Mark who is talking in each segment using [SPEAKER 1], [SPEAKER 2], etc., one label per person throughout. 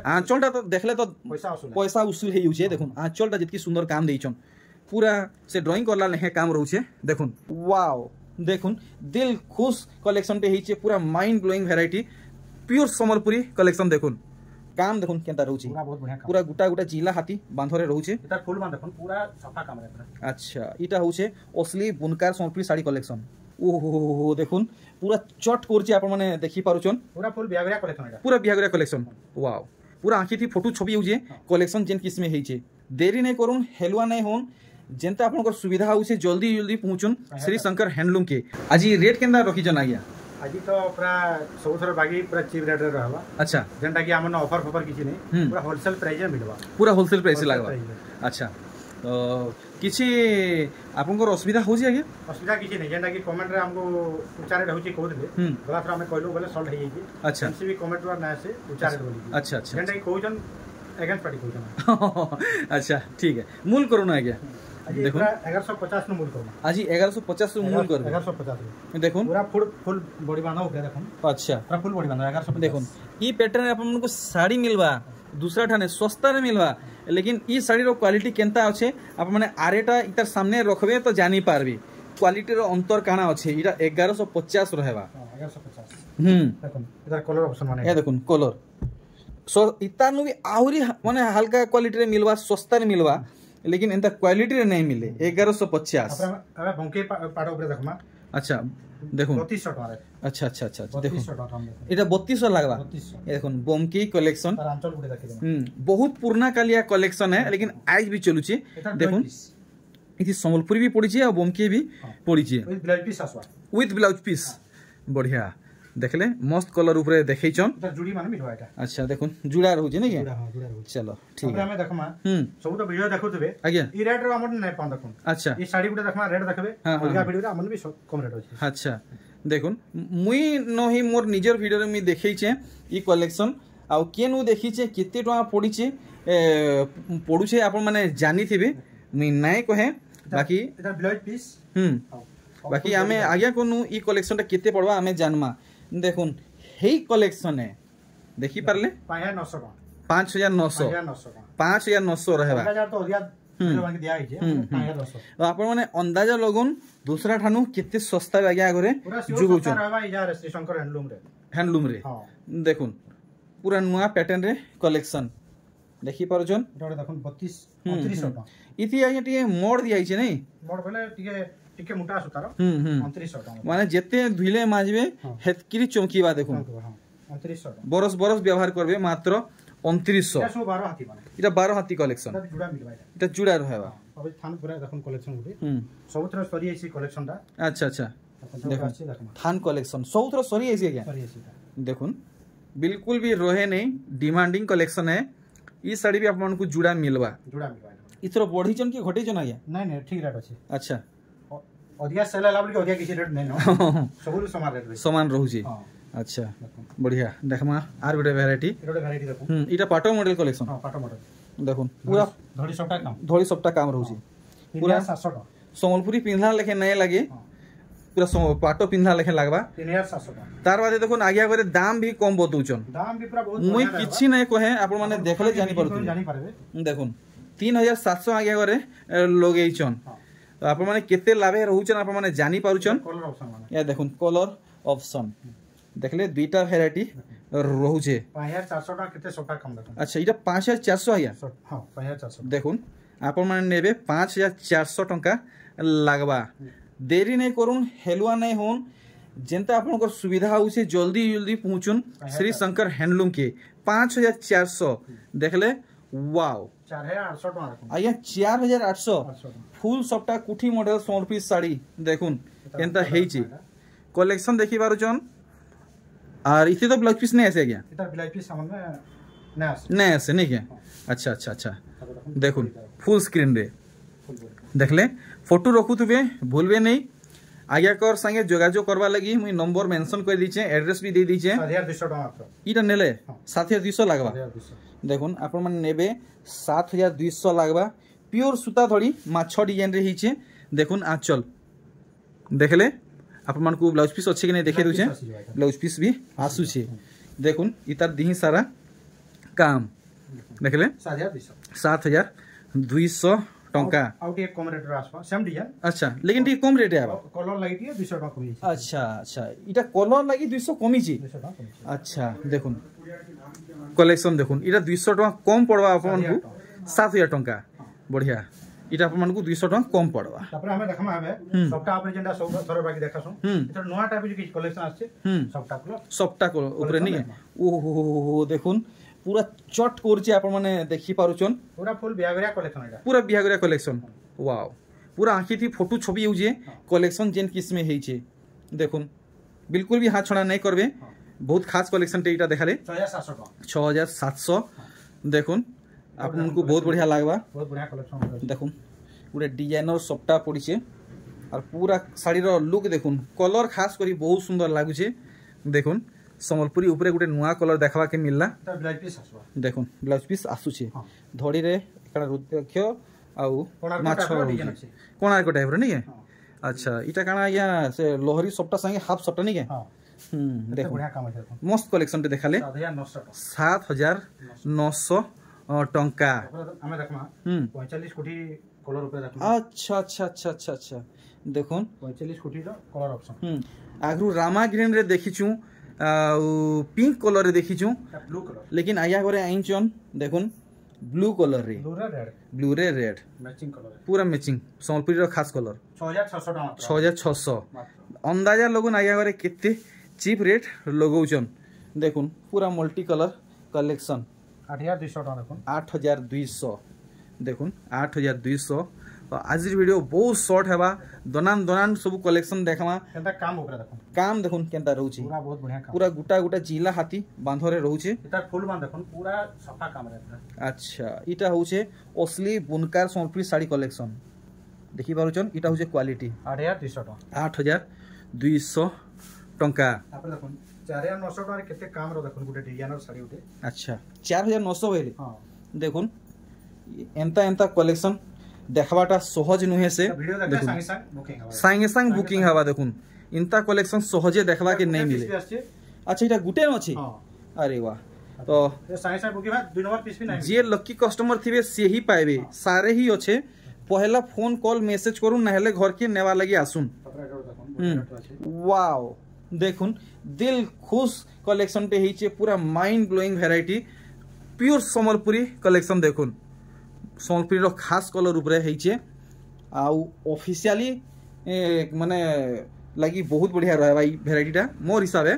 [SPEAKER 1] आंचलटा तो देखले तो पैसा उसूल हो जाए। देखुन आंचलटा जितकी सुंदर काम देइछन पूरा से ड्राइंग करला लेहे काम रहउछे। देखुन वाओ देखुन दिल खुश कलेक्शन टे हिचे पूरा mind blowing variety pure Sambalpuri collection. देखुन काम देखुन केनता रहउछे पूरा गुटा गुटा जिला हाथी बांधरे रहउछे।
[SPEAKER 2] एटा फुल बांध देखुन पूरा सफा काम रे।
[SPEAKER 1] अच्छा इटा होछे असली बुनकार संबलपुरी साड़ी कलेक्शन। ओहो देखुन पूरा चट करछे आपण माने देखि पारुछन
[SPEAKER 2] पूरा फुल बिहागरिया कलेक्शन एटा
[SPEAKER 1] पूरा बिहागरिया कलेक्शन। वाओ पूरा आंखी थी फोटो छवि होजे कलेक्शन जेन किस्म हेइछे। देरी नै करूं हेलुआ नै होन जेनता आपनकर सुविधा होउछे जल्दी जल्दी पहुंचुन श्री शंकर हैंडलूम के। आज रेट केनदा रखिजन आज्ञा?
[SPEAKER 2] आज तो पूरा सबथर बागी पूरा चीप रेट रे रहबा। अच्छा जेनटा कि हमन ऑफर फॉफर किछि नै पूरा होलसेल प्राइस रे मिलबा पूरा होलसेल प्राइस लागबा। अच्छा तो किछि आपनकर असुविधा होजी आज्ञा? असुविधा किछि नै जेनटा कि कमेंट रे हमको उच्चारे रहउछि कहू दिले गला थरा हम कहलु बोले सॉल्ट हे जी। अच्छा एमसी भी कमेंट वा ना से उच्चारे बोली। अच्छा अच्छा जेनटा कि कहउछन अगेंस्ट पार्टी कहउछन। अच्छा ठीक है मूल करू ना आज्ञा? देखो 1150 नु मूल करू। आज 1150 नु मूल कर 1150 देखो पूरा फुल बॉडी बांधा हो गया देखो। अच्छा पूरा फुल बॉडी बांधा 1150 देखो ई पैटर्न आपन को साड़ी मिलबा दूसरा ठाने सस्ता रे मिलबा लेकिन ई साड़ी रो क्वालिटी केनता अछि आप माने आरेटा इतर सामने रखबे तो जानी पारबी क्वालिटी रो अंतर काना अछि। इरा 1150 रहबा 1150। देखो इधर कलर ऑप्शन माने ए देखो कलर सो इता नु भी आउरी माने हल्का क्वालिटी रे मिलबा सस्ता रे मिलबा लेकिन एंता क्वालिटी रे नहीं मिले 1150। अबे बंके पाडो ऊपर देखमा। अच्छा देखो 3200 टका रे। अच्छा अच्छा अच्छा देखो 3200 टका एटा 3200 लागबा। ये देखो बमकी कलेक्शन आंचल गुडे देखि बहुत पुराना कालिया कलेक्शन है लेकिन आज भी चलु छी। देखो इति संबलपुरी भी पड़ी छी और बमकी भी पड़ी छी विथ ब्लाउज पीस आसवा विथ ब्लाउज पीस बढ़िया देखले मस्त कलर ऊपर देखैछन एटा जुड़ी माने मिलवा एटा। अच्छा देखो जुड़ा रहउ छै नै के जुड़ा रहउ। चलो ठीक है हमें देखमा सब तो वीडियो देखुतबे आज्ञा ई रेट रो हमन नै पान देखुन। अच्छा ई साड़ी गुडे देखमा रेट देखबे अलगा वीडियो रे हमन भी कम रेट होछि। अच्छा देखुन मुई नही मोर निजर वीडियो रे मी देखै छै ई कलेक्शन आ केनु देखि छै केते टका पड़ी छै पडु छै आपन माने जानि थिबे मी नै कहे बाकी एटा ब्लाउज पीस बाकी हमें आज्ञा कोनु ई कलेक्शन ता केते पड़वा हमें जानमा। देखुन हेई कलेक्शन है देखि परले 5900 5900 रहबा 5000 तो ओरिया माने दिया है जे 5900 तो आपण माने अंदाजा लगन दूसरा ठानु केते सस्ता आज्ञा करे जुगु छ रहबा इजा श्री शंकर हैंडलूम रे। हां देखुन पूरा नुवा पैटर्न रे कलेक्शन देखि परजन एटा देखुन 32 2900 टका इति आज्ञा टिके मोड दिया छै नै मोड भले टिके मोटा सुतार 2900 टका माने जेते धुइले माजबे हेतकिरी चमकीबा देखुन 2900 टका बरस बरस व्यवहार करबे मात्र 2900। एटा 12 हाथी माने एटा 12 हाथी कलेक्शन एटा जुड़ा मिलबा एटा जुड़ा रहबा अबे थान पूरा देखुन कलेक्शन गुडी सबथरा सरी आइसी कलेक्शन ता। अच्छा अच्छा देखुन थान कलेक्शन सबथरा सरी आइसी क्या देखुन बिल्कुल भी रहे नहीं डिमांडिंग कलेक्शन है। ई साड़ी भी आपन को जुड़ा मिलबा इथरो बढ़ी चन की घटी चन आया नहीं नहीं ठीक रेट अछि। अच्छा अधिया सेल लाबल के अधिया किसी रेट नहीं न सबु समान रेट समान रहू छी। अच्छा बढ़िया देखमा आर गोटे वैरायटी देखो इटा पाटो मॉडल कलेक्शन। हां पाटो मॉडल देखो पूरा धड़ी सबटा काम रहू छी पूरा 700 टका संबलपुरी पिंधला लेखे नहीं लागे पूरा पाटो पिंधला लेखे लागबा 3700 टका। तार बाद देखो आज्ञा करे दाम भी कम बतौचन दाम भी पूरा बहुत मुई किछि नहीं कहे आपण माने देखले जानि परथु देखो 3700 आज्ञा करे लगेइचन तो आप माने केते लाभे रहउचन आप माने जानि पारुचन कलर ऑप्शन माने या देखुन कलर ऑप्शन देखले दुईटा वैरायटी रहउचे 5400 टका केते सोटा कम देखुन। अच्छा इटा 5400 आया। हां 5400 देखुन आप माने नेबे 5400 टका लागबा। देरी नहीं करूं हेलुआ नहीं होन जेनता आपनकर सुविधा होउचे जल्दी जल्दी पहुंचुन श्री शंकर हैंडलूम के 5400 देखले वाओ 4800 टका आया 4800 फुल सबटा कुठी मॉडल संबलपुरी साड़ी देखुन केनता हेइची कलेक्शन देखि बारुचन और इथे तो ब्लाउज पीस नहीं आसे क्या इता ब्लाउज पीस सामान में नहीं आसे नहीं क्या। अच्छा अच्छा अच्छा देखुन फुल स्क्रीन रे देखले फोटो रखुथबे भूलबे नहीं आज्ञा कर संगे जोगाजोग करबा लगी मुई नंबर मेंशन कर दीचे एड्रेस भी दे दीचे 7200 टका इटा नेले 7200 लागबा। देखुन आपण मन नेबे 7200 लागबा प्योर सूता धड़ी माछ डिजाइन रे हिचे देखुन आंचल देखले आपण मन को ब्लाउज पीस अच्छे कि नहीं देखे दुचे ब्लाउज पीस भी आसु छे देखुन इतार दिही सारा
[SPEAKER 1] काम देखले 7200 टंका
[SPEAKER 2] आउट एक कम रेट रो आसबा सेम डिजाइन
[SPEAKER 1] अच्छा लेकिन टी कम रेट है
[SPEAKER 2] कलर लागी 200 टका कमी
[SPEAKER 1] अच्छा अच्छा इटा कलर लागी 200 कमी छी
[SPEAKER 2] 200 टका कमी
[SPEAKER 1] अच्छा देखुन कलेक्शन देखुन इटा 200 टका कम पड़वा अपन को 7000 टंका बढ़िया इटा अपन को 200 टका कम पड़वा
[SPEAKER 2] तापर हमें देखमा हबे सबटा आपरे जेंडा सब थोर बाकी देखासु इतर नोआ टाइप जो कलेक्शन आछे सबटा को ऊपर नहीं
[SPEAKER 1] ओहो देखुन पूरा चट करछे आपण माने देखि पारुछन
[SPEAKER 2] पूरा फुल बिहागरिया कलेक्शन एटा
[SPEAKER 1] पूरा बिहागरिया कलेक्शन वाओ पूरा आंखी थी फोटो छवि होजे कलेक्शन जेन किस्म हेइछे देखुन बिल्कुल भी हाथ छोड़ा नहीं करबे बहुत खास कलेक्शन टे इटा देखाले 6700 देखुन आपन को बहुत बढ़िया लागबा
[SPEAKER 2] बहुत बढ़िया कलेक्शन
[SPEAKER 1] देखुन पूरा डिजाइनर सबटा पड़ीछे और पूरा साड़ी रो लुक देखुन कलर खास करी बहुत सुंदर लागुछे देखुन संबलपुरी ऊपर गोटे नुआ कलर देखा के मिलला देखुन ब्लाउज पीस आसुचे धड़ी रे एकड़ा रुद्राक्ष आउ माछ कोणार्क टाइप रे नहीं है अच्छा इटा काना या से लोहरी सबटा संगे हाफ सबटा नहीं है देखो
[SPEAKER 2] बढ़िया काम है
[SPEAKER 1] मस्त कलेक्शन टे देखाले 7900 टंका
[SPEAKER 2] हमें देखमा 45 कोटी कलर ऊपर देखमा
[SPEAKER 1] अच्छा अच्छा अच्छा अच्छा अच्छा देखुन
[SPEAKER 2] 45 कोटी रो कलर ऑप्शन
[SPEAKER 1] आगु रामा ग्रीन रे देखिचू पिंक कलर रे देखिचू
[SPEAKER 2] ब्लू कलर लेकिन
[SPEAKER 1] आया घरे आइचन देखुन ब्लू कलर रे ब्लू रे रेड
[SPEAKER 2] मैचिंग कलर
[SPEAKER 1] पूरा मैचिंग संबलपुरी रो खास कलर
[SPEAKER 2] 6600 टका
[SPEAKER 1] 6600 अंदाजा लोगन आया घरे केते चीप रेट लगौचन देखुन पूरा मल्टी कलर कलेक्शन
[SPEAKER 2] 8200 टका देखुन
[SPEAKER 1] 8200 देखुन 8200 आज वीडियो बहुत शॉर्ट हेबा दनान दनान सब कलेक्शन देखमा
[SPEAKER 2] केनता काम ऊपर देखुन
[SPEAKER 1] काम देखुन केनता रहउची
[SPEAKER 2] पूरा बहुत बढ़िया काम
[SPEAKER 1] पूरा गुटा गुटा जिला हाथी बांधरे रहउची
[SPEAKER 2] इता फुल बांध देखुन पूरा सफा काम रे
[SPEAKER 1] अच्छा इटा होचे असली बुनकार संबलपुरी साड़ी कलेक्शन देखि पारुचन इटा होचे क्वालिटी
[SPEAKER 2] 8200 टका
[SPEAKER 1] 8200 टंका
[SPEAKER 2] आपन देखुन 4900 टका रे केते काम रो देखुन गुटे डिजाइनर साड़ी उठे
[SPEAKER 1] अच्छा 4900 होइले हां देखुन एंता एंता कलेक्शन देखवाटा सहज नुहे से संगे संग बुकिंग हवा देखुन इंता कलेक्शन सहजे देखवा के नहीं मिले अच्छा इटा गुटे न अछि अरे वाह तो
[SPEAKER 2] संगे संग बुकिंग 2 नंबर पीस भी नहीं
[SPEAKER 1] जे लकी कस्टमर थिबे से ही पाइबे सारे ही अच्छे पहला फोन कॉल मैसेज करूँ ना घर के नेवा लगी आसुन वाओ देखुन दिल खुश कलेक्शन टे हिचे पूरा mind blowing variety pure Sambalpuri collection देखुन संबलपुरी रो खास कलर ऊपर हिचे आउ ऑफिशियली माने लगी बहुत बढ़िया रहबा ई वैरायटीटा मोर हिसाबे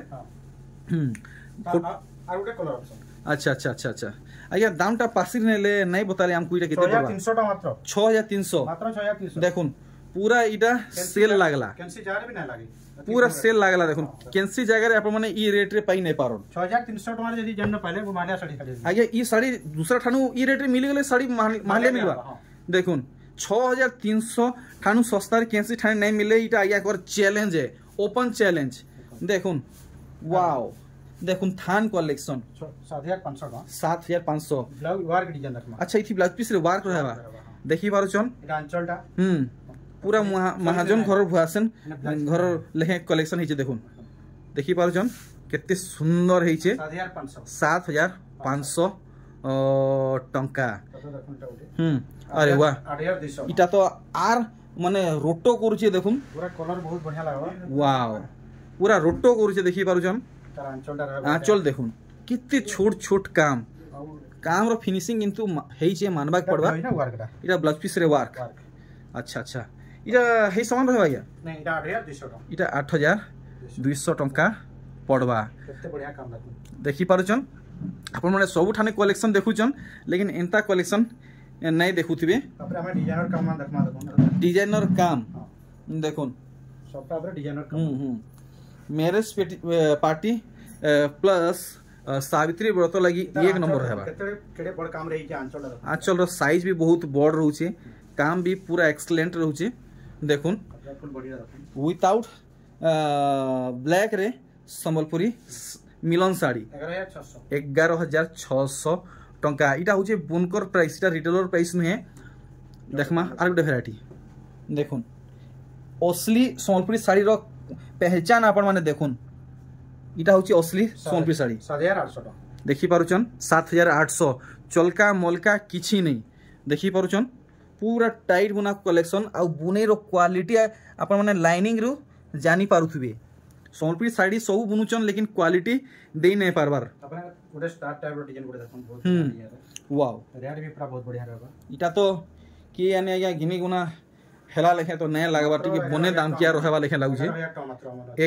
[SPEAKER 1] अच्छा अच्छा अच्छा अच्छा आया दामटा पासिर नेले नहीं बताले हमको इटा केते पड़बा
[SPEAKER 2] 6300 टका मात्र
[SPEAKER 1] 6300
[SPEAKER 2] मात्र 6300
[SPEAKER 1] देखुन पूरा इटा सेल लागला
[SPEAKER 2] कैंसी जार भी नहीं लागी
[SPEAKER 1] पूरा सेल लागला देखुन कैंसी जगह रे अपन माने ई रेट रे पाई नहीं पारो
[SPEAKER 2] 6300 टका जदी जन्न पहले वो मालिया साड़ी खाली
[SPEAKER 1] आगे ई साड़ी दूसरा ठानु ई रेट रे मिल गेले साड़ी मालिया मिलबा देखुन 6300 ठानु सस्ता रे कैंसी ठाने नहीं मिले इटा आया कर चैलेंज है ओपन चैलेंज देखुन वाओ देखुन थान कलेक्शन
[SPEAKER 2] 7500 टका
[SPEAKER 1] 7500
[SPEAKER 2] ब्लाउज वर्क डिजाइन रखमा
[SPEAKER 1] अच्छा इथि ब्लाउज पीस रे वर्क रहबा देखि पारुचन
[SPEAKER 2] इटा अंचलटा
[SPEAKER 1] पूरा महाजन घर भुआसन घर लेहे कलेक्शन हिचे देखुन देखि पारुचन केते सुंदर हिचे 7500 टंका अरे वाह इटा तो आर माने रोटो करूचे देखुन
[SPEAKER 2] पूरा कलर बहुत बढ़िया लागबा
[SPEAKER 1] वाओ पूरा रोटो करूचे देखि पारुचन आंचल देखुन कितने छोट छोट काम रो फिनिशिंग किंतु हेइचे मानबाक पड़बा इटा ब्लाउज पीस रे वर्क अच्छा अच्छा इटा हे समान रहबा या
[SPEAKER 2] नहीं इटा 8200 टका
[SPEAKER 1] इटा 8200 टंका पड़बा
[SPEAKER 2] केते बढ़िया काम
[SPEAKER 1] देखि पारुचन अपन माने सब ठाने कलेक्शन देखुचन लेकिन एंता कलेक्शन नहीं देखुथिबे
[SPEAKER 2] तापर हम डिजाइनर काम देखमा देखुन
[SPEAKER 1] डिजाइनर काम देखुन
[SPEAKER 2] सबटा पर डिजाइनर काम
[SPEAKER 1] मैरिज पार्टी प्लस सावित्री व्रत लगी एक नंबर रहबा
[SPEAKER 2] केड़े बड़ काम रही के
[SPEAKER 1] आंचल रो साइज भी बहुत बड़ रहउचे काम भी पूरा एक्सीलेंट रहउचे देखुन विदाउट ब्लैक रे संबलपुरी मिलन साड़ी 11600 टंका इटा होचे बुनकर प्राइस इटा रिटेलर प्राइस नुहे देखमा आर गोटे वैरायटी देखुन असली संबलपुरी साड़ी रो पहचान आपण माने देखुन इटा होची असली संबलपुरी साड़ी
[SPEAKER 2] 7800 टका
[SPEAKER 1] देखि पारुचन 7800 चलका मलका किछि नहीं देखि पारुचन पूरा टाइट बुना कलेक्शन आ बुने रो क्वालिटी आपण माने लाइनिंग रो जानी पारुथबे सोनपुरी साड़ी सब बुनुचन लेकिन क्वालिटी दे नहीं पारबार
[SPEAKER 2] अपना गोटे स्टार टाइप रो डिजाइन गोटे देखन बहुत
[SPEAKER 1] वाओ
[SPEAKER 2] रेट भी पूरा बहुत बढ़िया रहबा
[SPEAKER 1] इटा तो कि यानी आज्ञा गिनी गुना हेला लेखे तो नया लागबा टिके बने दाम किया रहबा लेखे लागुचे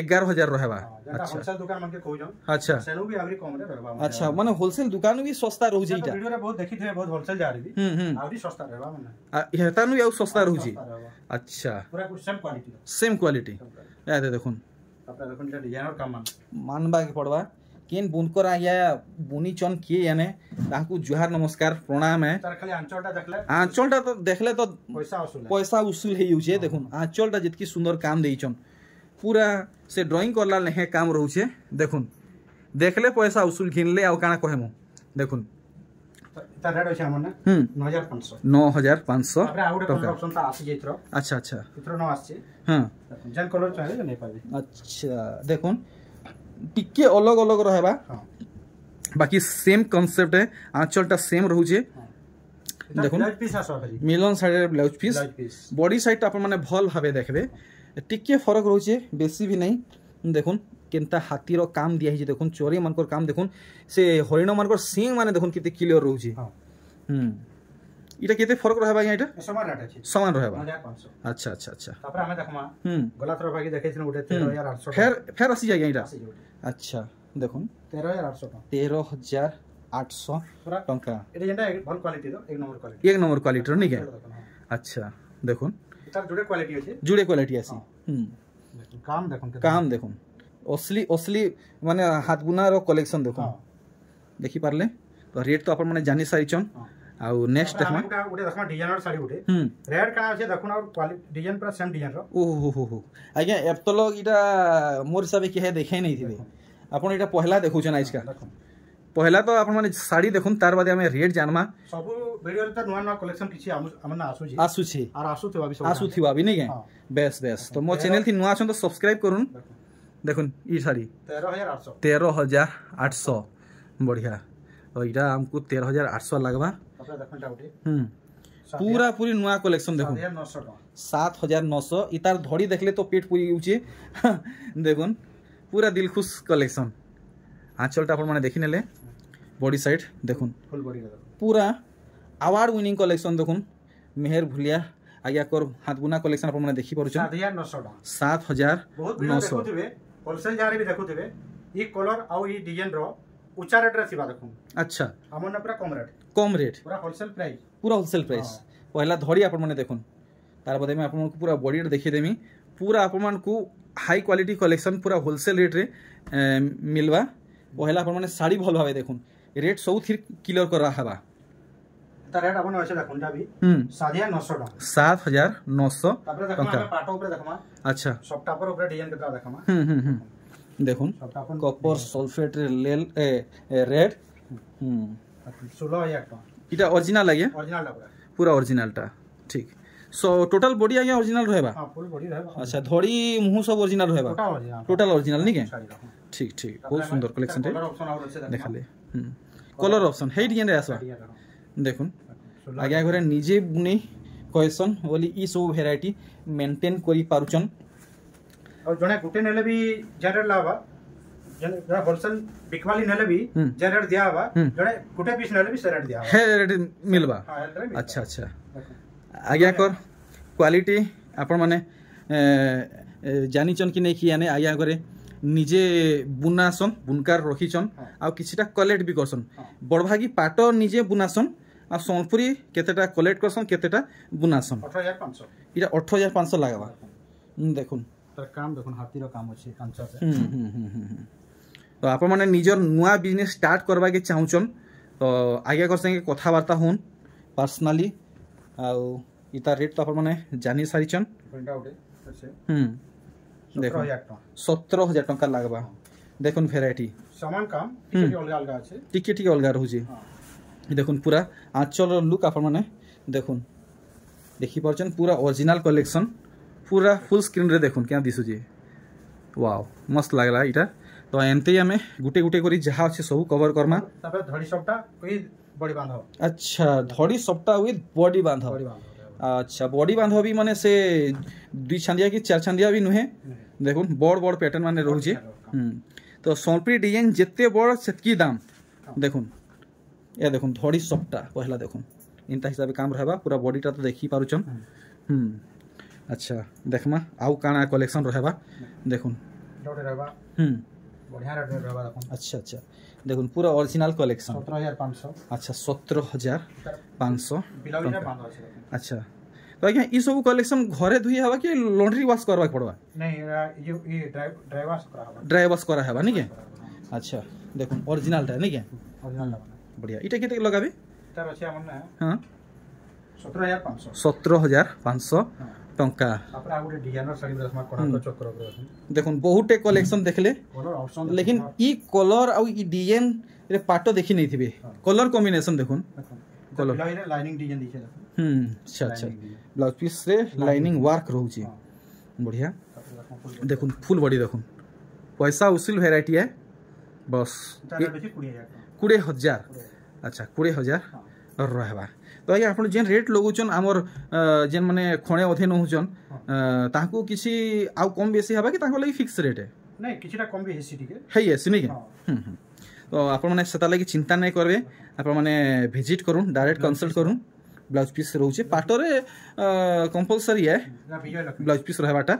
[SPEAKER 1] 11000 रहबा
[SPEAKER 2] अच्छा होलसेल दुकान मन के कहउजन
[SPEAKER 1] अच्छा
[SPEAKER 2] सेनु भी आगरी कम रे रहबा
[SPEAKER 1] अच्छा माने होलसेल दुकान भी सस्ता रहउ छै इटा
[SPEAKER 2] वीडियो रे बहुत देखि थे बहुत होलसेल जा रही आउरी सस्ता रहबा माने
[SPEAKER 1] हेता नु आउ सस्ता रहउ छै अच्छा
[SPEAKER 2] पूरा
[SPEAKER 1] सेम क्वालिटी या दे देखुन
[SPEAKER 2] अपना देखुन डिजाइन और काम
[SPEAKER 1] मानबा के पड़वा केन बुनकर आया बुनी चन किए याने ताकू जुहार नमस्कार प्रणाम है
[SPEAKER 2] तार खाली
[SPEAKER 1] आंचलटा तो देखले तो पैसा उसूल हे युजे देखुन आंचलटा जितकी सुंदर काम देइचन पूरा से ड्राइंग करला लेहे काम रहउछे देखुन देखले पैसा उसूल घिनले आ काना कहमु देखुन
[SPEAKER 2] तार रेट होछ हमन 9500
[SPEAKER 1] अपने
[SPEAKER 2] आउट ऑप्शन ता आसी जैतरो
[SPEAKER 1] अच्छा अच्छा
[SPEAKER 2] इतरो न आछे
[SPEAKER 1] हां
[SPEAKER 2] जन कलर चाहे नै पाबे
[SPEAKER 1] अच्छा देखुन टिके अलग अलग रहबा बाकी सेम कांसेप्ट है आंचलटा सेम रहउछे देखुन
[SPEAKER 2] ब्लाउज पीस आसो
[SPEAKER 1] मिलन side blouse piece body side अपन माने भल भाबे देखबे टिके फरक रहउछे बेसी भी नहीं देखुन केनता हाथी रो काम दिया हिजे देखुन चोरी मानकर काम देखुन से हरिण मानकर सिंह माने देखुन केते क्लियर रहउछे इटा केते फरक रहबा इटा
[SPEAKER 2] समान रेट अछि
[SPEAKER 1] समान रहबा
[SPEAKER 2] 1500
[SPEAKER 1] अच्छा अच्छा अच्छा
[SPEAKER 2] तापर हमें देखमा गला तरफ बाकी देखै छिन उठे 13800
[SPEAKER 1] फेर आसी जाय इटा अच्छा देखुन
[SPEAKER 2] 13800
[SPEAKER 1] टंका
[SPEAKER 2] एटा जेंटा भल क्वालिटी रो एक नंबर
[SPEAKER 1] क्वालिटी रो निके अच्छा देखुन
[SPEAKER 2] तार जुड़े क्वालिटी अछि
[SPEAKER 1] आसी काम देखुन असली माने हाथ बुना रो कलेक्शन देखुन देखि पारले तो रेट तो अपन माने जानि सारिचन आउ नेक्स्ट देखमा
[SPEAKER 2] उडे देखमा डिजाइनर साड़ी उडे रेट का আছে দেখুন আর क्वालिटी डिजाइन पूरा सेम डिजाइन रो
[SPEAKER 1] ओहो आज्ञा एप तो लोग इटा मोर हिसाब के है देखे नहीं थिबे अपन इटा पहला देखुछन आज का पहला तो अपन माने साड़ी देखुन तार बाद हमें रेट जानमा
[SPEAKER 2] सब वीडियो रे त नुवा नुवा कलेक्शन किछि हमना आसुछि और
[SPEAKER 1] आसुथिबा भी नहीं के बेस तो मो चैनल थी नुवा छन तो सब्सक्राइब करूँ देखुन ई साड़ी 13800 बढ़िया तो इटा हमको 13800 लगवा पूरा पूरी नुआ कलेक्शन देखो 7900 इतार धड़ी देखले तो पेट पूरी उचे देखुन पूरा दिल खुश कलेक्शन आंचलटा अपन माने देखि नेले बॉडी साइड देखुन
[SPEAKER 2] फुल बॉडी
[SPEAKER 1] पूरा अवार्ड विनिंग कलेक्शन देखुन मेहर भुलिया आज्ञा कर हाथ बुना कलेक्शन अपन माने देखि परुछ 7900
[SPEAKER 2] होलसेल जारे भी देखुथिबे ई कलर आ ई डिजाइन रो ऊंचा रेट रे सिबा देखुन
[SPEAKER 1] अच्छा
[SPEAKER 2] हमन पूरा कम रेट पूरा होलसेल प्राइस
[SPEAKER 1] पहला धड़ी अपन माने देखुन तार बाद में अपन को पूरा बॉडी रे देखि देमी पूरा अपन मान को हाई क्वालिटी कलेक्शन पूरा होलसेल रेट रे मिलवा पहला अपन माने साड़ी भल भाबे देखुन रेट सब थी क्लियर कर रहा बा
[SPEAKER 2] ता रेट अपन होसे देखुन जाबी 7900
[SPEAKER 1] तापर देखमा
[SPEAKER 2] पाटो ऊपर देखमा
[SPEAKER 1] अच्छा
[SPEAKER 2] सबटा पर ऊपर डिजाइन के देखमा
[SPEAKER 1] देखुन कॉपर सल्फेट लेल रेड
[SPEAKER 2] 16000 टका
[SPEAKER 1] इटा ओरिजिनल है पूरा ओरिजिनलटा ठीक सो टोटल बॉडी आगे ओरिजिनल रहबा
[SPEAKER 2] हां फुल बॉडी रहबा
[SPEAKER 1] अच्छा धड़ी मुंह सब ओरिजिनल रहबा टोटल ओरिजिनल नहीं के ठीक बहुत सुंदर कलेक्शन रे देखाले कलर ऑप्शन हे डिजाइन रे आसबा देखुन आगे घरे निजे बुने क्वेश्चन बोली ई सब वैरायटी मेंटेन करी पारुचन
[SPEAKER 2] और जने गुटे नेले भी जनरल लावा जने होलसेल बिकवाली नेले भी जनरल दिया बा जने गुटे पीस नेले भी रेट दिया
[SPEAKER 1] है रेट मिलबा अच्छा आज्ञा कर क्वालिटी आपण माने जानिचन कि नहीं कि यानी आज्ञा करे निजे बुनासन बुनकार रखीचन आ किछटा कलेक्ट भी करसन बड़भागी पाट निजे बुनासन आ सोनपुरी केतेटा कलेक्ट करसन केतेटा बुनासन
[SPEAKER 2] 18500
[SPEAKER 1] इटा 18500 लागबा देखुन
[SPEAKER 2] तर काम देखुन हाथी रो काम अछि कांचा से
[SPEAKER 1] तो आपण माने निजर नुआ बिजनेस स्टार्ट करबा के चाहुचन तो आगे कर संगे कथा वार्ता होन पर्सनली आ इता रेट तो आपण माने जानि सारिचन देखो 17000 टका लागबा देखुन वैरायटी
[SPEAKER 2] समान काम टिके अलगा अछि
[SPEAKER 1] टिके अलगा रहउजी देखुन पूरा आंचल लुक आपण माने देखुन देखि परचन पूरा ओरिजिनल कलेक्शन पूरा फुल स्क्रीन रे देखुन क्या दिसुजी वाओ मस्त लागला इटा तो एमते हमें गुटे गुटे करी जहाँ अच्छे सब कवर करमा
[SPEAKER 2] धड़ी सबटा बॉडी बांध
[SPEAKER 1] अच्छा धड़ी सबटा विथ बॉडी बांध अच्छा बॉडी बांध भी माने से 2 छांदिया कि 4 छांदिया भी नुहे देखो बड़ बड़ पैटर्न माने रोचे तो सम्बलपुरी डिजाइन जिते बड़ सेतकी दाम देखो या देखो धड़ी सबटा पहला देखो इनता हिसाब काम रहबा पूरा बॉडीटा तो देखी पारुचन अच्छा देखमा आउ काना कलेक्शन रहबा देखो
[SPEAKER 2] बढ़िया रेट रहबा देखो
[SPEAKER 1] अच्छा अच्छा देखो पूरा ओरिजिनल कलेक्शन
[SPEAKER 2] 17500 अच्छा
[SPEAKER 1] 17500 अच्छा तो आज्ञा ई सब कलेक्शन घरे धुई हवा कि लॉन्ड्री वॉश करवा पड़वा
[SPEAKER 2] नहीं ये ड्राई वॉश करा हवा
[SPEAKER 1] ड्राई वॉश करा हवा नहीं के अच्छा देखो ओरिजिनल टा नहीं के
[SPEAKER 2] ओरिजिनल
[SPEAKER 1] बढ़िया इटा केते लगाबे
[SPEAKER 2] तार अछि हमन हां
[SPEAKER 1] 17500 टंका
[SPEAKER 2] आपरा गुटे डिजाइनर साड़ी रखमा कोना चक्र
[SPEAKER 1] देखो बहुत टे कलेक्शन देखले लेकिन ई कलर आ ई डिजाइन रे पाटो देखि नै थिबे कलर कॉम्बिनेशन देखो
[SPEAKER 2] कलर लाइनिंग डिजाइन दिखे
[SPEAKER 1] अच्छा अच्छा ब्लाउज पीस रे लाइनिंग वर्क रहउची बढ़िया देखो फुल बॉडी देखो पैसा उसिल वैरायटी है बस 20000 अच्छा 20000 रहबा तो आज्ञा आप जेन रेट लगुचन आमर जेन माने खणे अधे नहुचन ताको किसी आउ कम बेसी हबा कि ताको लागि फिक्स रेट है
[SPEAKER 2] नहीं किछटा कम भी हेसी ठीक है
[SPEAKER 1] है एसी नहीं तो आप माने सेता लागि चिंता नहीं करबे आप माने विजिट करूं डायरेक्ट कंसल्ट करूं ब्लाउज पीस रहउचे पाटरे कंपलसरी है ब्लाउज पीस रहबाटा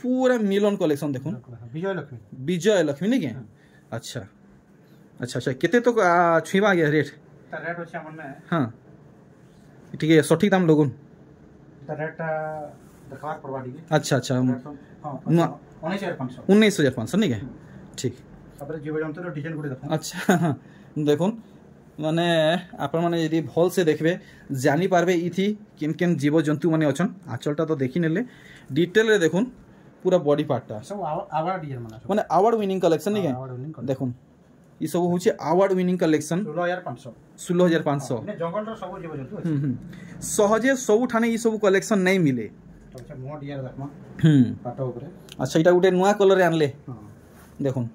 [SPEAKER 1] पूरा मिलन कलेक्शन देखो विजय लक्ष्मी नहीं के अच्छा अच्छा अच्छा केते तो छुईबा गया रेट
[SPEAKER 2] रेट अछि हमन में
[SPEAKER 1] हां ठीक है सटीक दाम लोगन
[SPEAKER 2] रेट देखवार पड़वा दी
[SPEAKER 1] अच्छा अच्छा
[SPEAKER 2] हां 19500
[SPEAKER 1] नहीं के ठीक
[SPEAKER 2] तापर जीव जंतु रो डिजाइन गुडे देखो
[SPEAKER 1] अच्छा देखो माने आपण माने यदि भल से देखबे जानी पारबे इथि केन केन जीव जंतु माने अछन आचलटा तो देखि नेले डिटेल रे देखुन पूरा बॉडी पार्टटा
[SPEAKER 2] सब अवार्ड डिजाइन
[SPEAKER 1] माने अवार्ड विनिंग कलेक्शन नहीं के देखुन ई सब होचे अवार्ड विनिंग कलेक्शन 16500
[SPEAKER 2] ने जंगल रो सब जीव जंतु
[SPEAKER 1] सहजे सब ठाने ई सब कलेक्शन नहीं मिले
[SPEAKER 2] अच्छा मोड यार देखमा पाटो ऊपर
[SPEAKER 1] अच्छा इटा गुटे नुआ कलर रे आनले देखुन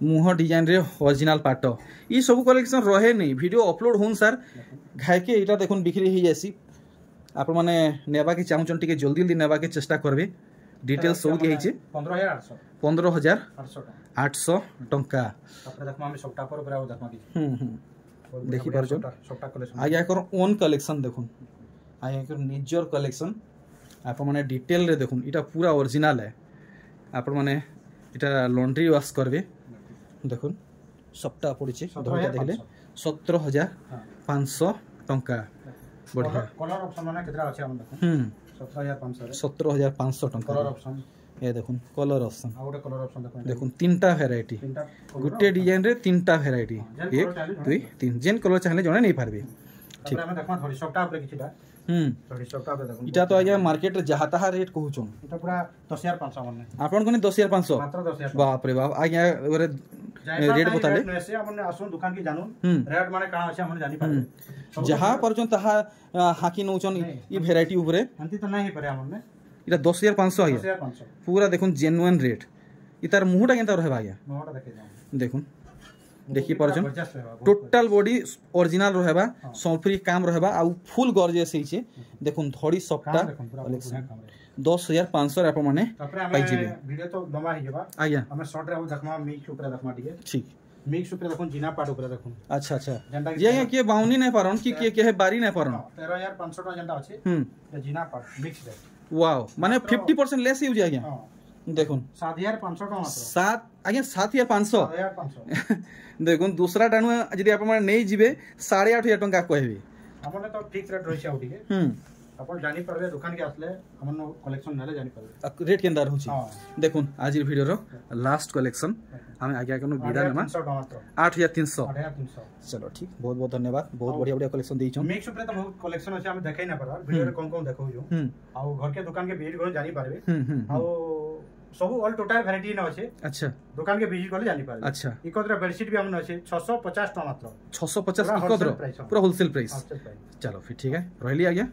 [SPEAKER 1] मुह डिजाइन रे ओरिजिनल पाटो ई सब कलेक्शन रहे नहीं वीडियो अपलोड होन सर घाय के इटा देखुन बिक्री ही जासी आप माने नेबा के चाहूचन टिके जल्दी जल्दी नेबा के चेष्टा करबे डिटेल सब दिया हिचे 15800 टंका
[SPEAKER 2] तापर देखमा हम सबटा पर ऊपर देखमा की
[SPEAKER 1] देखि परजो
[SPEAKER 2] सबटा कलेक्शन
[SPEAKER 1] आया कर ओन कलेक्शन देखुन आया कर निजर कलेक्शन आप माने डिटेल रे देखुन इटा पूरा ओरिजिनल है आप माने इटा लॉन्ड्री वॉश करबे देखुन सबटा पड़िছে धोटा देखले 17500 टंका बढ़िया
[SPEAKER 2] कलर ऑप्शन माने केतरा अछि हम देखुन
[SPEAKER 1] 17500 टंका
[SPEAKER 2] कलर ऑप्शन
[SPEAKER 1] ये देखुन कलर ऑप्शन
[SPEAKER 2] आ गोटे कलर ऑप्शन
[SPEAKER 1] देखुन तीनटा वैरायटी गुटे डिजाइन रे तीनटा वैरायटी 1 2 3 जेन कलर चाहले जणे नहीं पारबे
[SPEAKER 2] ठीक हम देखमा थोड़ी सबटा ऊपर किछटा थोड़ी सबटा ऊपर देखुन
[SPEAKER 1] इटा तो आज्ञा मार्केट रे जहा ताहा रेट कहूचन
[SPEAKER 2] इटा पूरा 10500 माने
[SPEAKER 1] आपन कोनी 10500
[SPEAKER 2] मात्र 10500
[SPEAKER 1] बाप रे बाप आज्ञा रे रेट बताले
[SPEAKER 2] ऐसे हमने आसुन दुकान की जानून रेट माने कहां अछि हमने जानि पारे
[SPEAKER 1] जहा परचन ताहा हाकी नउचन ई वैरायटी ऊपर
[SPEAKER 2] अंति तो नहीं पारे हमने
[SPEAKER 1] इटा 10500 आज्ञा
[SPEAKER 2] 10500
[SPEAKER 1] पूरा देखुन जेन्युइन रेट इतार मुहटा केनता रहबा आज्ञा
[SPEAKER 2] मुहटा देखे जाऊ देखुन
[SPEAKER 1] देखि परचन टोटल बॉडी ओरिजिनल रहबा सम्बलपुरी काम रहबा आ फुल गॉर्जियस हिचे देखुन धड़ी सबटा 10500 आप माने पाई जिबे
[SPEAKER 2] वीडियो तो लंबा ही जबा आज्ञा हम शॉर्ट रे देखमा मिक्स ऊपर देखमा दिए
[SPEAKER 1] ठीक
[SPEAKER 2] मिक्स ऊपर देखुन जिना पाट ऊपर देखुन
[SPEAKER 1] अच्छा अच्छा ये के बाउनी नहीं पारन कि के बारी नहीं पारन
[SPEAKER 2] 13500 टका जेंटा अछि जिना पाट मिक्स रे
[SPEAKER 1] वाओ माने 50% लेस यूज आज्ञा देखुन
[SPEAKER 2] 7500 टका मात्र
[SPEAKER 1] 7 आज्ञा 7500 देखुन दूसरा टाणु यदि आप माने नहीं जिबे 8500 टका कहबे
[SPEAKER 2] हमने तो फिक्स रेट रहिछ आउटिके अपन जानि परबे दुकान के आसले हमन कलेक्शन नेले जानि परबे
[SPEAKER 1] रेट केंदा रहउची देखुन आज वीडियो रो लास्ट कलेक्शन हम आगे कोनो विदा नमा 8300 चलो ठीक बहुत बहुत धन्यवाद बहुत बढ़िया बढ़िया कलेक्शन देई छ
[SPEAKER 2] मिक्स ऊपर तो बहुत कलेक्शन अछि हम देखै ना परबा वीडियो रे कोन देखौ जो आ घर के दुकान के विजिट कर जानि परबे आ सब ऑल टोटल वैरायटी न अछि अच्छा दुकान के विजिट करले जानि परबे अच्छा इकोद्र बेडशीट भी हमन अछि 650 टका मात्र
[SPEAKER 1] 650 इकोद्र पूरा होलसेल प्राइस चलो फिर ठीक है रहली आ गया